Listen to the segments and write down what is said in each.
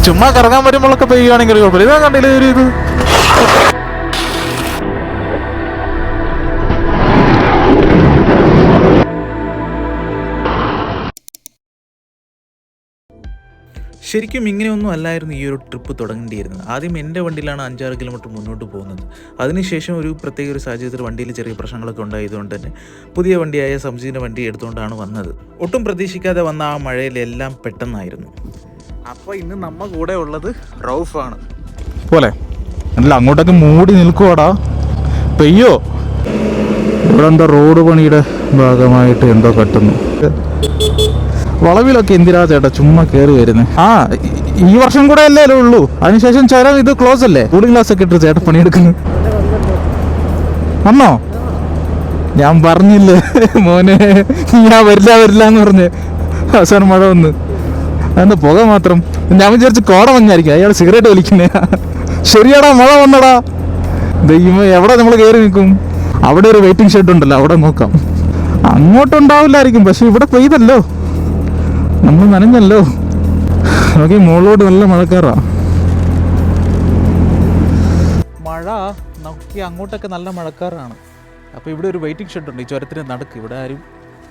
ചുമ്മാ കറങ്ങാൻ വരുമ്പോഴൊക്കെ പെയ്യുകയാണെങ്കിൽ കുഴപ്പമില്ല. ഇതാ കണ്ടില്ലേ ഒരു ഇത്. ശരിക്കും ഇങ്ങനെയൊന്നും അല്ലായിരുന്നു ഈ ഒരു ട്രിപ്പ് തുടങ്ങേണ്ടിയിരുന്നത്. ആദ്യം എൻ്റെ വണ്ടിയിലാണ് 5-6 കിലോമീറ്റർ മുന്നോട്ട് പോകുന്നത്. അതിനുശേഷം ഒരു പ്രത്യേക ഒരു സാഹചര്യത്തിൽ വണ്ടിയിൽ ചെറിയ പ്രശ്നങ്ങളൊക്കെ ഉണ്ടായതുകൊണ്ട് തന്നെ പുതിയ വണ്ടിയായ സംജീവിൻ്റെ വണ്ടി എടുത്തുകൊണ്ടാണ് വന്നത്. ഒട്ടും പ്രതീക്ഷിക്കാതെ വന്ന ആ മഴയിലെല്ലാം പെട്ടെന്നായിരുന്നു. അപ്പോൾ ഇന്ന് നമ്മ കൂടെ ഉള്ളത് റൌഫാണ് പോലെ. അല്ല, അങ്ങോട്ടൊക്കെ മൂടി നിൽക്കുവാടാ, പെയ്യോ. ഇവിടെ എന്താ റോഡ് പണിയുടെ ഭാഗമായിട്ട് എന്തോ കെട്ടുന്നു. വളവിലൊക്കെ എന്തിനാ ചേട്ടാ ചുമ്മാ കയറി വരുന്നത്? ഈ വർഷം കൂടെ അല്ലേ ഉള്ളൂ, അതിനുശേഷം ചേരാൻ ഇത് ക്ലോസ് അല്ലേ. കൂളിംഗ് ഗ്ലാസ് ഒക്കെ ഇട്ട് ചേട്ടൻ പണിയെടുക്കുന്നു. വന്നോ? ഞാൻ പറഞ്ഞില്ലേ മോനെ, ഞാൻ വരില്ല എന്ന് പറഞ്ഞ് അവസാനം മഴ വന്ന്. അതെന്താ പുക മാത്രം? ഞാൻ വിചാരിച്ച് കോട മഞ്ഞായിരിക്കും, അയാൾ സിഗരറ്റ് വലിക്കുന്നേ. ശരിയാടാ, മഴ വന്നടാ. ദൈവമേ, എവിടെ നമ്മൾ കയറി നിൽക്കും? അവിടെ ഒരു വെയിറ്റിംഗ് ഷെഡ് ഉണ്ടല്ലോ, അവിടെ നോക്കാം. അങ്ങോട്ടുണ്ടാവില്ലായിരിക്കും, പക്ഷെ ഇവിടെ പെയ്തല്ലോ, നമ്മൾ നനഞ്ഞല്ലോ. നോക്കി മുകളിലോട്ട് നല്ല മഴക്കാറാ. മഴ നോക്കി അങ്ങോട്ടൊക്കെ നല്ല മഴക്കാറാണ്. അപ്പോൾ ഇവിടെ ഒരു വെയിറ്റിംഗ് ഷെഡ് ഉണ്ട് ഈ ചുരത്തിന് നടുക്ക്. ഇവിടെ ആരും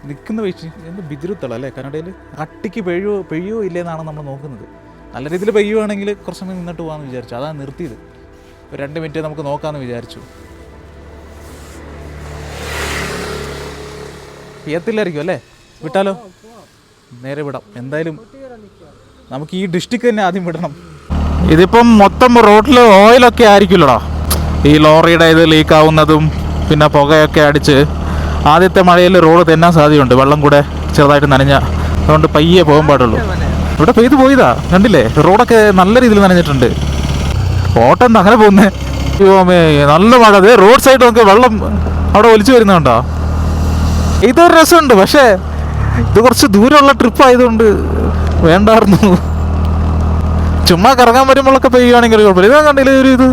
നിൽക്കുന്ന എന്ത് ബിദിരുത്തള അല്ലേ കന്നഡയിൽ. അട്ടിക്ക് പെയ്യോ ഇല്ലേന്നാണ് നമ്മൾ നോക്കുന്നത്. നല്ല രീതിയിൽ പെയ്യുവാണെങ്കിൽ കുറച്ച് സമയം നിന്നിട്ട് പോകാമെന്ന് വിചാരിച്ചു. അതാണ് നിർത്തിയത്. ഒരു 2 മിനിറ്റ് നമുക്ക് നോക്കാമെന്ന് വിചാരിച്ചു. പെയ്യത്തില്ലായിരിക്കും അല്ലേ? വിട്ടാലോ? നേരെ വിടാം. എന്തായാലും നമുക്ക് ഈ ഡിസ്ട്രിക്ട് തന്നെ ആദ്യം വിടണം. ഇതിപ്പം മൊത്തം റോഡിൽ ഓയിലൊക്കെ ആയിരിക്കുമല്ലോടാ. ഈ ലോറിയുടെ ഇത് ലീക്ക് ആവുന്നതും പിന്നെ പുകയൊക്കെ അടിച്ച് ആദ്യത്തെ മഴയിൽ റോഡ് തെന്നാൻ സാധ്യതയുണ്ട്. വെള്ളം കൂടെ ചെറുതായിട്ട് നനഞ്ഞ, അതുകൊണ്ട് പയ്യെ പോകാൻ പാടുള്ളൂ. ഇവിടെ പെയ്ത് പോയതാ, കണ്ടില്ലേ? റോഡൊക്കെ നല്ല രീതിയിൽ നനഞ്ഞിട്ടുണ്ട്. ഓട്ടം എന്താ അങ്ങനെ പോകുന്നേ? നല്ല മഴ. അതെ, റോഡ് സൈഡ് നോക്കി വെള്ളം അവിടെ ഒലിച്ചു വരുന്നുണ്ടോ? ഇതൊരു രസമുണ്ട്, പക്ഷേ ഇത് കുറച്ച് ദൂരമുള്ള ട്രിപ്പ് ആയതുകൊണ്ട് വേണ്ടായിരുന്നു. ചുമ്മാ കറങ്ങാൻ വരുമ്പോഴൊക്കെ പെയ്യുകയാണെങ്കിൽ കുഴപ്പമില്ല. ഇതാ കണ്ടില്ലേ ഒരു ഇത്.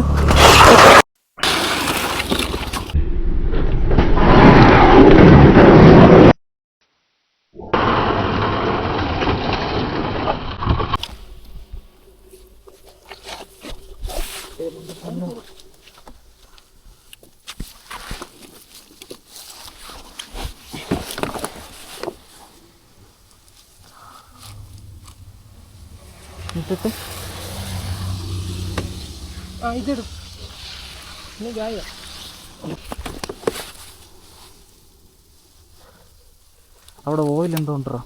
അവിടെ ഓയിൽ എന്തോ ഉണ്ടോ?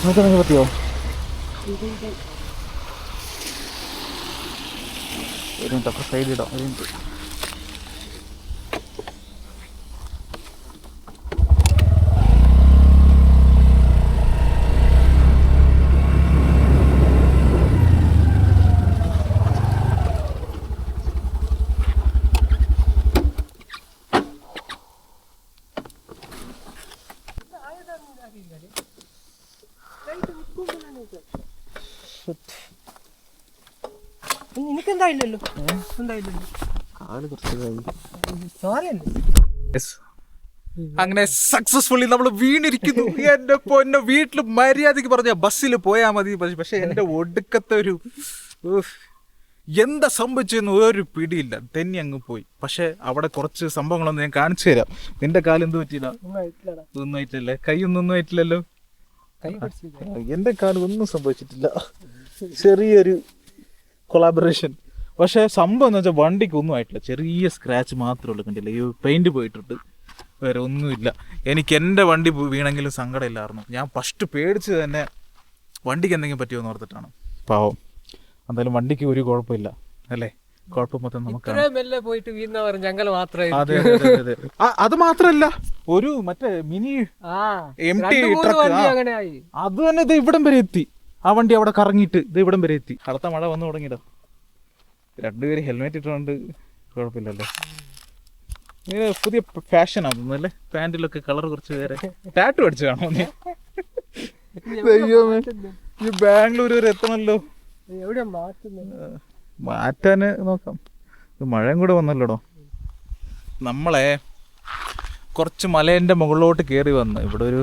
നോക്കാൻ പറ്റിയോ? ഒരു മിനിറ്റ്, അപ്പോൾ സൈഡ് ഇടാം. ഒരു മിനിറ്റ്. അങ്ങനെ സക്സസ്ഫുള്ളി നമ്മൾ വീണിരിക്കുന്നു. എന്റെ പൊന്നോ, വീട്ടിൽ മര്യാദക്ക് പറഞ്ഞ ബസ്സിൽ പോയാൽ മതി. പക്ഷെ എന്റെ ഒടുക്കത്തെ ഒരു എന്താ സംഭവിച്ചെന്ന് ഒരു പിടിയില്ല. തെന്നി അങ്ങ് പോയി. പക്ഷെ അവിടെ കുറച്ച് സംഭവങ്ങളൊന്നും ഞാൻ കാണിച്ചു തരാം. നിന്റെ കാലെന്ത് പറ്റിയില്ല? ഒന്നും ആയിട്ടില്ലേ? കൈയൊന്നും ആയിട്ടില്ലല്ലോ? എന്റെ കാലം ഒന്നും സംഭവിച്ചിട്ടില്ല. ചെറിയൊരു കൊളാബറേഷൻ. പക്ഷെ സംഭവം എന്ന് വെച്ചാൽ വണ്ടിക്ക് ഒന്നും ആയിട്ടില്ല. ചെറിയ സ്ക്രാച്ച് മാത്രമേ ഉള്ളൂ. കണ്ടില്ല, ഈ പെയിന്റ് പോയിട്ടുണ്ട്, വേറെ ഒന്നുമില്ല. എനിക്ക് എൻ്റെ വണ്ടി വീണെങ്കിലും സങ്കടമില്ലായിരുന്നു. ഞാൻ ഫസ്റ്റ് പേടിച്ച് തന്നെ വണ്ടിക്ക് എന്തെങ്കിലും പറ്റുമോ എന്ന് ഓർത്തിട്ടാണ്. പാവം. എന്തായാലും വണ്ടിക്ക് ഒരു കുഴപ്പമില്ല അല്ലേ? കുഴപ്പം മൊത്തം നമുക്ക് അത് മാത്രല്ല, ഒരു മറ്റേ മിനി MT ട്രക്ക് അത് തന്നെ ഇത് ഇവിടം വരെ എത്തി. ആ വണ്ടി അവിടെ കറങ്ങിയിട്ട് ഇത് ഇവിടം വരെ എത്തി. അടുത്ത മഴ വന്നു തുടങ്ങിയിട്ടോ. 2 പേര് ഹെൽമെറ്റ് ഇട്ടുകൊണ്ട് കുഴപ്പമില്ലല്ലോ. ഇങ്ങനെ പുതിയ ഫാഷൻ ആകുന്നു അല്ലേ? പാൻറ്റിലൊക്കെ കളർ കുറച്ച് പേരെ ടാറ്റു അടിച്ചു കാണോ നീ? ഈ ബാംഗ്ലൂർ വരെ എത്തണല്ലോ. മാറ്റാന് നോക്കാം. മഴയും കൂടെ വന്നല്ലോടോ. നമ്മളെ കുറച്ച് മലേൻ്റെ മുകളിലോട്ട് കയറി വന്ന് ഇവിടെ ഒരു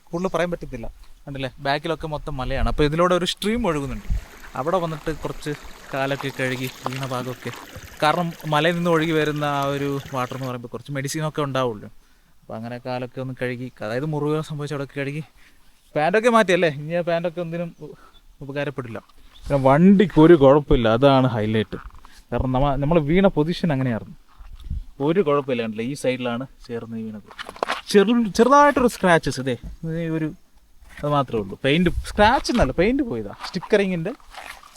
കൂടുതൽ പറയാൻ പറ്റത്തില്ല കണ്ടില്ലേ, ബാക്കിലൊക്കെ മൊത്തം മലയാണ്. അപ്പോൾ ഇതിലൂടെ ഒരു സ്ട്രീം ഒഴുകുന്നുണ്ട്. അവിടെ വന്നിട്ട് കുറച്ച് കാലൊക്കെ കഴുകി വീണ ഭാഗമൊക്കെ, കാരണം മലയിൽ നിന്ന് ഒഴുകി വരുന്ന ആ ഒരു വാട്ടർ എന്ന് പറയുമ്പോൾ കുറച്ച് മെഡിസിനൊക്കെ ഉണ്ടാവുള്ളൂ. അപ്പോൾ അങ്ങനെ കാലൊക്കെ ഒന്ന് കഴുകി, അതായത് മുറിവ് സംഭവിച്ച അവിടെ കഴുകി പാൻറ്റൊക്കെ മാറ്റിയല്ലേ. ഇനി ആ പാൻറ്റൊക്കെ ഒന്നിനും ഉപകാരപ്പെടില്ല. വണ്ടിക്ക് ഒരു കുഴപ്പമില്ല, അതാണ് ഹൈലൈറ്റ്. കാരണം നമ്മൾ വീണ പൊസിഷൻ അങ്ങനെയായിരുന്നു, ഒരു കുഴപ്പമില്ല. കണ്ടില്ല, ഈ സൈഡിലാണ് ചേർന്ന് വീണത്. ചെറുതായിട്ടൊരു സ്ക്രാച്ചസ് ഇതേ ഒരു അത് മാത്രമേ ഉള്ളൂ. പെയിൻറ്റ് സ്ക്രാച്ച് എന്നല്ല, പെയിൻറ്റ് പോയതാ, സ്റ്റിക്കറിങ്ങിൻ്റെ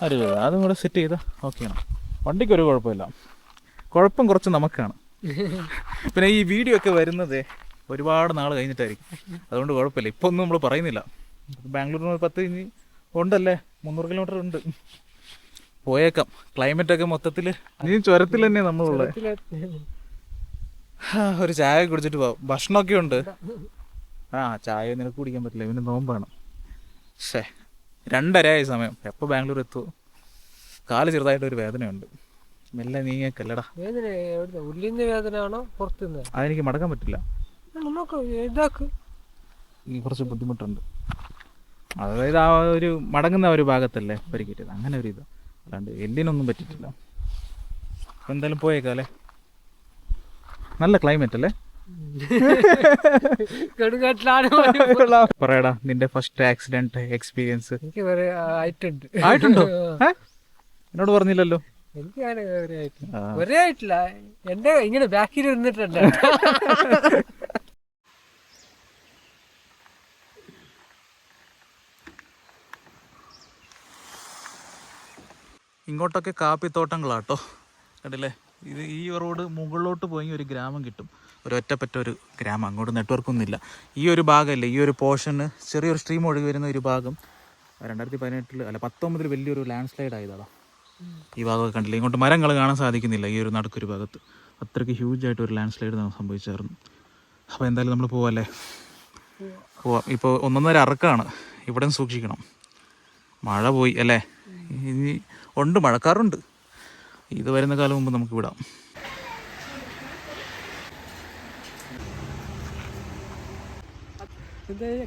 ഒരു അതും കൂടെ സെറ്റ് ചെയ്താൽ ഓക്കെയാണ്. വണ്ടിക്ക് ഒരു കുഴപ്പമില്ല, കുഴപ്പം കുറച്ച് നമുക്കാണ്. പിന്നെ ഈ വീഡിയോ ഒക്കെ വരുന്നത് ഒരുപാട് നാൾ കഴിഞ്ഞിട്ടായിരിക്കും, അതുകൊണ്ട് കുഴപ്പമില്ല. ഇപ്പോൾ ഒന്നും നമ്മൾ പറയുന്നില്ല. ബാംഗ്ലൂരിൽ 10 ഇനി ഉണ്ടല്ലേ, 300 കിലോമീറ്റർ ഉണ്ട്, പോയേക്കാം. ക്ലൈമറ്റൊക്കെ മൊത്തത്തിൽ ഇനി ചുരത്തിൽ തന്നെ നമ്മളുള്ളത്. ഒരു ചായ കുടിച്ചിട്ട് പോവാം. ഭക്ഷണമൊക്കെ ഉണ്ട്. ചായ നിനക്ക് കുടിക്കാൻ പറ്റില്ല, ഇവന് നോമ്പാണ്. 2:30 സമയം. എപ്പോൾ ബാംഗ്ലൂർ എത്തുമോ? കാല് ചെറുതായിട്ടൊരു വേദനയുണ്ട്. മെല്ലെ നീങ്ങക്കല്ലടാ. അതെനിക്ക് മടക്കാൻ പറ്റില്ല, കുറച്ച് ബുദ്ധിമുട്ടുണ്ട്. അതായത് ആ ഒരു മടങ്ങുന്ന ഒരു ഭാഗത്തല്ലേ പരിക്കേറ്റത്, അങ്ങനെ ഒരു ഇത്. അല്ലാണ്ട് എല്ലിനൊന്നും പറ്റിയിട്ടില്ല. അപ്പോൾ എന്തായാലും പോയേക്കാം അല്ലേ. നല്ല ക്ലൈമറ്റ് അല്ലേ. പറയടാ നിന്റെ ഫസ്റ്റ് ആക്സിഡന്റ് എക്സ്പീരിയൻസ്. ആയിട്ടുണ്ടോ? എന്നോട് പറഞ്ഞില്ലല്ലോ. എനിക്ക് ഒരേ ആയിട്ടില്ല, എന്റെ ഇങ്ങനെ ബാക്കിൽ ഇരുന്നിട്ടുണ്ട്. ഇങ്ങോട്ടൊക്കെ കാപ്പിത്തോട്ടങ്ങളാട്ടോ, കണ്ടില്ലേ. ഇത് ഈ റോഡ് മുകളിലോട്ട് പോയി ഒരു ഗ്രാമം കിട്ടും, ഒരു ഒറ്റപ്പെട്ട ഒരു ഗ്രാമം. അങ്ങോട്ട് നെറ്റ്വർക്കൊന്നുമില്ല. ഈ ഒരു ഭാഗമല്ലേ, ഈ ഒരു പോർഷന് ചെറിയൊരു സ്ട്രീം ഒഴുകി വരുന്ന ഒരു ഭാഗം 2018 അല്ല 2019 വലിയൊരു ലാൻഡ് സ്ലൈഡ് ആയതാണ്. ഈ ഭാഗമൊക്കെ കണ്ടില്ല, ഇങ്ങോട്ട് മരങ്ങൾ കാണാൻ സാധിക്കുന്നില്ല. ഈ ഒരു നടുക്കൊരു ഭാഗത്ത് അത്രയ്ക്ക് ഹ്യൂജായിട്ട് ഒരു ലാൻഡ് സ്ലൈഡ് സംഭവിച്ചായിരുന്നു. അപ്പോൾ എന്തായാലും നമ്മൾ പോവാല്ലേ, പോവാം. ഇപ്പോൾ 1.5 അറക്കാണ്, ഇവിടെ സൂക്ഷിക്കണം. മഴ പോയി അല്ലേ, ഇനി ഉണ്ട്, മഴക്കാറുണ്ട്. ഇത് വരുന്ന കാലം മുമ്പ് നമുക്ക് വിടാം.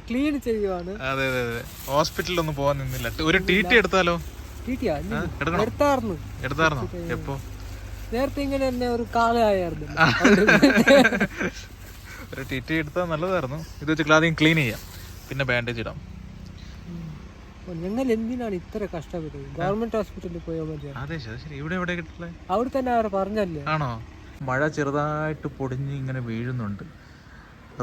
ക്ലീൻ ചെയ്യുവാണ്. അതെ അതെ അതെ, ഹോസ്പിറ്റലിലൊന്നും പോകാൻ നിന്നില്ല. ഒരു TT എടുത്താലോ? എടുത്തായിരുന്നോ? എപ്പോ? നേരത്തെ ഇങ്ങനെ തന്നെ ഒരു കാലമായിരുന്നു. ഒരു TT എടുത്താൽ നല്ലതായിരുന്നു. ഇത് വെച്ച് ആദ്യം ക്ലീൻ ചെയ്യാം, പിന്നെ ബാൻഡേജ് ഇടാം. ഞങ്ങൾ എന്തിനാണ് ഇത്ര കഷ്ടപ്പെട്ടത്? ഗവൺമെന്റ് ഹോസ്പിറ്റലിൽ പോയാൽ മതി. അതെ ശരി. ഇവിടെ എവിടെ കിട്ടില്ല, അവിടെ തന്നെ അവർ പറഞ്ഞല്ലേ. ആണോ? മഴ ചെറുതായിട്ട് പൊടിഞ്ഞ് ഇങ്ങനെ വീഴുന്നുണ്ട്,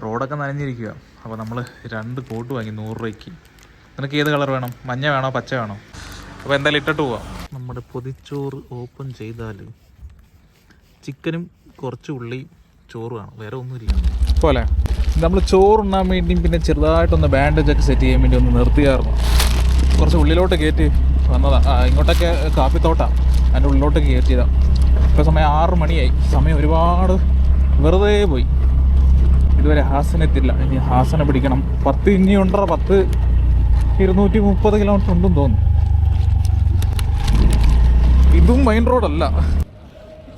റോഡൊക്കെ നനഞ്ഞിരിക്കുക. അപ്പോൾ നമ്മൾ 2 കോട്ട് വാങ്ങി 100 രൂപയ്ക്ക്. നിനക്ക് ഏത് കളർ വേണം? മഞ്ഞ വേണോ പച്ച വേണോ? അപ്പോൾ എന്തായാലും ഇട്ടിട്ട് പോവാം. നമ്മുടെ പൊതിച്ചോറ് ഓപ്പൺ ചെയ്താൽ ചിക്കനും കുറച്ച് ഉള്ളി ചോറുമാണ്, വേറെ ഒന്നുമില്ല പോലെ. നമ്മൾ ചോറുണ്ണാൻ വേണ്ടിയും പിന്നെ ചെറുതായിട്ടൊന്ന് ബാൻഡേജൊക്കെ സെറ്റ് ചെയ്യാൻ വേണ്ടി ഒന്ന് നിർത്തിയായിരുന്നു. കുറച്ച് ഉള്ളിലോട്ട് കയറ്റി വന്നതാണ്. ഇങ്ങോട്ടൊക്കെ കാപ്പിത്തോട്ടാണ്, അതിൻ്റെ ഉള്ളിലോട്ട് കയറ്റിയതാണ്. ഇപ്പോൾ സമയം 6 മണിയായി. സമയം ഒരുപാട് വെറുതെ പോയി. ഇതുവരെ ഹാസനെത്തില്ല, ഇനി ഹാസനെ പിടിക്കണം. 10 ഇനി ഉണ്ടോ, 230 കിലോമീറ്റർ ഉണ്ടെന്ന് തോന്നുന്നു. ഇതും മെയിൻ റോഡല്ല.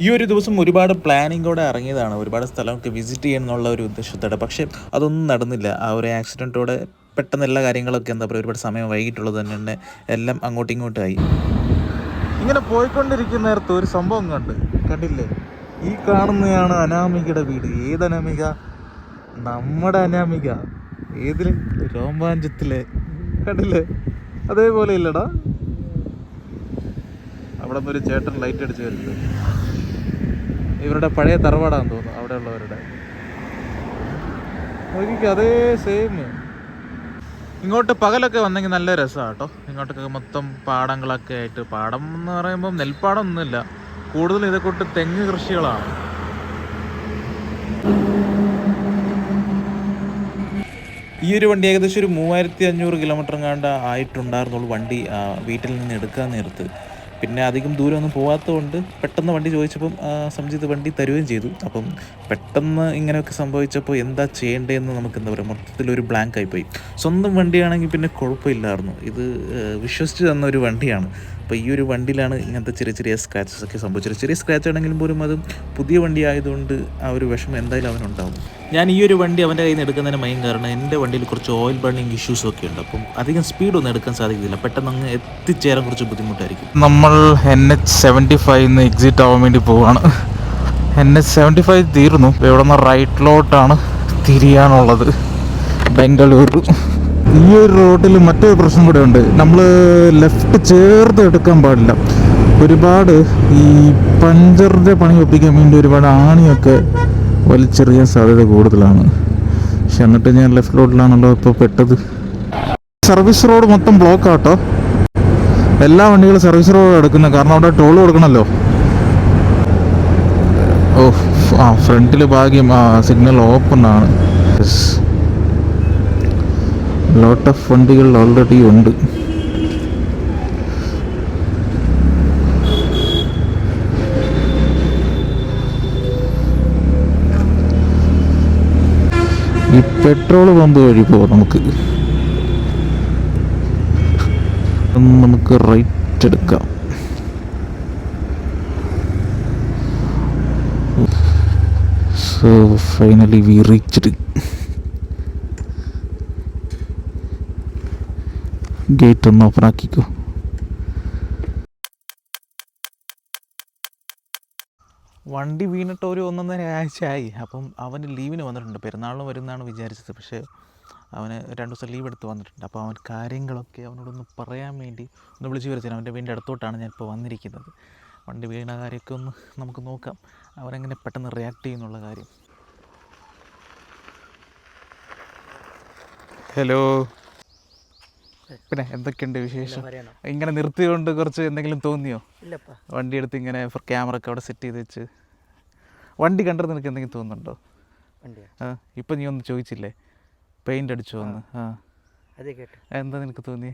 ഈ ഒരു ദിവസം ഒരുപാട് പ്ലാനിങ്ങോടെ ഇറങ്ങിയതാണ്, ഒരുപാട് സ്ഥലമൊക്കെ വിസിറ്റ് ചെയ്യാനുള്ള ഒരു ഉദ്ദേശത്തോടെ. പക്ഷേ അതൊന്നും നടന്നില്ല. ആ ഒരു ആക്സിഡൻറ്റോടെ പെട്ടെന്ന് എല്ലാ കാര്യങ്ങളൊക്കെ എന്താ പറയുക, ഒരുപാട് സമയം വൈകിട്ടുള്ളത് തന്നെ എല്ലാം അങ്ങോട്ടും ഇങ്ങോട്ടായി. ഇങ്ങനെ പോയിക്കൊണ്ടിരിക്കുന്ന നേരത്ത് ഒരു സംഭവം കണ്ടില്ലേ? ഈ കാണുന്നതാണ് അനാമികയുടെ വീട്. ഏത് അനാമിക? നമ്മുടെ അനാമിക. ഏതിലും രോമാഞ്ചത്തിലെ കണ്ടില്ലേ? അതേപോലെ ഇല്ലടാ. അവിടെ നിന്ന് ഒരു ചേട്ടൻ ലൈറ്റ് അടിച്ച് വരുന്നത് ഇവരുടെ പഴയ തറവാടാന്ന് തോന്നുന്നു, അവിടെ ഉള്ളവരുടെ. അതേ സെയിം. ഇങ്ങോട്ട് പകലൊക്കെ വന്നെങ്കിൽ നല്ല രസമാണ് കേട്ടോ. ഇങ്ങോട്ടൊക്കെ മൊത്തം പാടങ്ങളൊക്കെ ആയിട്ട്. പാടം എന്ന് പറയുമ്പോൾ നെൽപ്പാടം ഒന്നുമില്ല, കൂടുതൽ ഇതൊക്കെ തെങ്ങ് കൃഷികളാണ്. ഈ ഒരു വണ്ടി ഏകദേശം ഒരു 3500 കിലോമീറ്റർ എങ്ങാണ്ട് ആയിട്ടുണ്ടായിരുന്നുള്ളൂ വണ്ടി വീട്ടിൽ നിന്ന് എടുക്കാൻ നേരത്ത്. പിന്നെ അധികം ദൂരമൊന്നും പോകാത്തതുകൊണ്ട് പെട്ടെന്ന് വണ്ടി ചോദിച്ചപ്പം സംജിത്ത് വണ്ടി തരുകയും ചെയ്തു. അപ്പം പെട്ടെന്ന് ഇങ്ങനെയൊക്കെ സംഭവിച്ചപ്പോൾ എന്താ ചെയ്യേണ്ടതെന്ന് നമുക്ക് എന്താ പറയുക മൊത്തത്തിലൊരു ബ്ലാങ്ക് ആയിപ്പോയി. സ്വന്തം വണ്ടിയാണെങ്കിൽ പിന്നെ കുഴപ്പമില്ലായിരുന്നു. ഇത് വിശ്വസിച്ച് തന്ന ഒരു വണ്ടിയാണ്. അപ്പോൾ ഈ ഒരു വണ്ടിയിലാണ് ഇങ്ങനത്തെ ചെറിയ ചെറിയ സ്ക്രാച്ചസ് ഒക്കെ സംഭവിച്ചത്. ചെറിയ സ്ക്രാച്ച് ആണെങ്കിലും പോലും അത് പുതിയ വണ്ടി ആയതുകൊണ്ട് ആ ഒരു വിഷമം എന്തായാലും അവനുണ്ടാവും. ഞാൻ ഈ ഒരു വണ്ടി അവൻ്റെ കയ്യിൽ നിന്ന് എടുക്കുന്നതിന് മെയിൻ കാരണം എൻ്റെ വണ്ടിയിൽ കുറച്ച് ഓയിൽ ബർണിങ് ഇഷ്യൂസ് ഒക്കെ ഉണ്ട്. അപ്പം അധികം സ്പീഡൊന്നും എടുക്കാൻ സാധിക്കില്ല, പെട്ടെന്ന് അങ്ങ് എത്തിച്ചേരാൻ കുറച്ച് ബുദ്ധിമുട്ടായിരിക്കും. നമ്മൾ NH75 എക്സിറ്റ് ആവാൻ വേണ്ടി പോവാണ്. NH75 തീർന്നു. ഇവിടെ നിന്ന് റൈറ്റിലോട്ടാണ് തിരിയാനുള്ളത്, ബംഗളൂരു. ഈ ഒരു റോഡിൽ മറ്റൊരു പ്രശ്നം കൂടെ ഉണ്ട്. നമ്മൾ ലെഫ്റ്റ് ചേർത്ത് എടുക്കാൻ പാടില്ല. ഒരുപാട് ഈ പഞ്ചറിൻ്റെ പണി ഒപ്പിക്കാൻ വേണ്ടി ഒരുപാട് ആണിയൊക്കെ വലിച്ചെറിയാൻ സാധ്യത കൂടുതലാണ്. പക്ഷെ എന്നിട്ട് ഞാൻ ലെഫ്റ്റ് റോഡിലാണല്ലോ ഇപ്പോൾ പെട്ടത്. സർവീസ് റോഡ് മൊത്തം ബ്ലോക്ക് ആട്ടോ. എല്ലാ വണ്ടികളും സർവീസ് റോഡ് എടുക്കുന്നത്, കാരണം അവിടെ ടോൾ കൊടുക്കണമല്ലോ. ഓ ഫ്രണ്ടിൽ ഭാഗ്യം സിഗ്നൽ ഓപ്പൺ ആണ്. ലോട്ട് ഓഫ് വണ്ടികൾ ഓൾറെഡി ഉണ്ട്. ഈ പെട്രോൾ പമ്പ് വഴി പോവാം നമുക്ക് റൈറ്റ് എടുക്കാം. So finally we reached. Gate ഒന്ന് ഓപ്പൺ ആക്കിക്കോ. വണ്ടി വീണിട്ട് ഒരു 1.5 ആഴ്ചയായി. അപ്പം അവന് ലീവിന് വന്നിട്ടുണ്ട്. പെരുന്നാളിന് വരുന്നതാണ് വിചാരിച്ചത്, പക്ഷേ അവന് 2 ദിവസം ലീവ് എടുത്ത് വന്നിട്ടുണ്ട്. അപ്പോൾ അവൻ കാര്യങ്ങളൊക്കെ അവനോടൊന്ന് പറയാൻ വേണ്ടി ഒന്ന് വിളിച്ച് വരുത്തിയാണ്. അവൻ്റെ വീടിൻ്റെ അടുത്തോട്ടാണ് ഞാനിപ്പോൾ വന്നിരിക്കുന്നത്. വണ്ടി വീണ കാര്യമൊക്കെ ഒന്ന് നമുക്ക് നോക്കാം, അവനെങ്ങനെ പെട്ടെന്ന് റിയാക്ട് ചെയ്യുന്നുള്ള കാര്യം. ഹലോ, പിന്നെ എന്തൊക്കെയുണ്ട് വിശേഷം? ഇങ്ങനെ നിർത്തിയോണ്ട് കുറച്ച് എന്തെങ്കിലും തോന്നിയോ? വണ്ടി എടുത്ത് ഇങ്ങനെ ക്യാമറ ഒക്കെ അവിടെ സെറ്റ് ചെയ്ത് വെച്ച് വണ്ടി കണ്ടിട്ട് നിനക്ക് എന്തെങ്കിലും തോന്നുന്നുണ്ടോ? ഇപ്പം നീ ഒന്ന് ചോദിച്ചില്ലേ പെയിൻ്റ് അടിച്ചോ എന്ന്? എന്താ നിനക്ക് തോന്നി?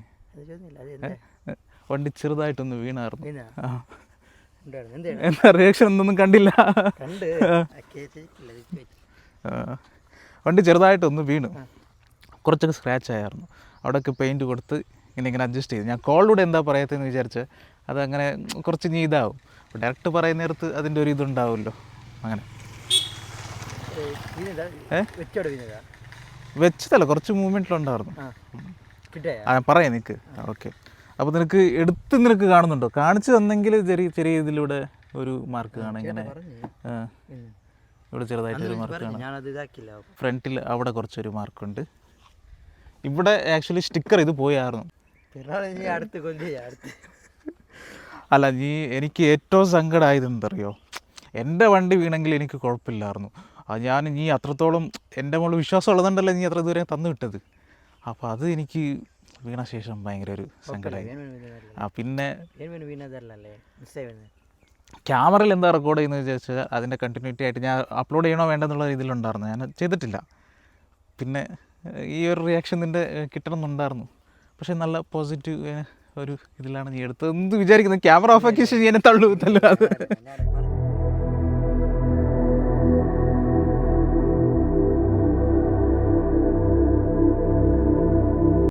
വണ്ടി ചെറുതായിട്ടൊന്ന് വീണായിരുന്നു. എന്താ റിയാക്ഷൻ ഒന്നും കണ്ടില്ല? വണ്ടി ചെറുതായിട്ടൊന്ന് വീണു, കുറച്ചൊക്കെ സ്ക്രാച്ച് ആയിരുന്നു. അവിടെയൊക്കെ പെയിൻറ്റ് കൊടുത്ത് ഇങ്ങനെ അഡ്ജസ്റ്റ് ചെയ്തു. ഞാൻ കോളിലൂടെ എന്താ പറയത്തതെന്ന് വിചാരിച്ച് അതങ്ങനെ കുറച്ച് നീ ഇതാവും. അപ്പോൾ ഡയറക്റ്റ് പറയുന്ന നേരത്ത് അതിൻ്റെ ഒരു ഇതുണ്ടാവുമല്ലോ. അങ്ങനെ വെച്ചതല്ല, കുറച്ച് മൂവ്മെൻറ്റിലുണ്ടായിരുന്നു. പറയാം നിനക്ക്. ഓക്കെ, അപ്പോൾ നിനക്ക് കാണുന്നുണ്ടോ? കാണിച്ചു തന്നെങ്കിൽ ചെറിയ ഇതിലൂടെ ഒരു മാർക്ക് കാണാം. ഇങ്ങനെ ഇവിടെ ചെറുതായിട്ടൊരു മാർക്ക് കാണാം. ഫ്രണ്ടിൽ അവിടെ കുറച്ചൊരു മാർക്കുണ്ട്. ഇവിടെ ആക്ച്വലി സ്റ്റിക്കർ ഇത് പോയായിരുന്നു. അല്ല, എനിക്ക് ഏറ്റവും സങ്കടമായത് എന്തറിയോ, എൻ്റെ വണ്ടി വീണെങ്കിൽ എനിക്ക് കുഴപ്പമില്ലായിരുന്നു. ഞാൻ അത്രത്തോളം എൻ്റെ മുകളിൽ വിശ്വാസം ഉള്ളതുകൊണ്ടല്ലേ നീ അത്ര ദൂരം തന്നു വിട്ടത്. അപ്പോൾ അത് എനിക്ക് വീണ ശേഷം ഭയങ്കര ഒരു സങ്കടമായി. പിന്നെ ക്യാമറയിൽ എന്താ റെക്കോർഡ് ചെയ്യുന്നത് വിചാരിച്ചാൽ അതിൻ്റെ കണ്ടിന്യൂറ്റി ആയിട്ട് ഞാൻ അപ്ലോഡ് ചെയ്യണോ വേണ്ടെന്നുള്ള രീതിയിലുണ്ടായിരുന്നു. ഞാൻ ചെയ്തിട്ടില്ല. പിന്നെ ഈ ഒരു റിയാക്ഷൻ നിൻ്റെ കിട്ടണമെന്നുണ്ടായിരുന്നു. പക്ഷേ നല്ല പോസിറ്റീവ് ഒരു ഇതിലാണ് നീ എടുത്തത്. എന്ത് വിചാരിക്കുന്നത്? ക്യാമറ ഓഫ് ആക്കിയ ശേഷം ഞാൻ തള്ളു അത്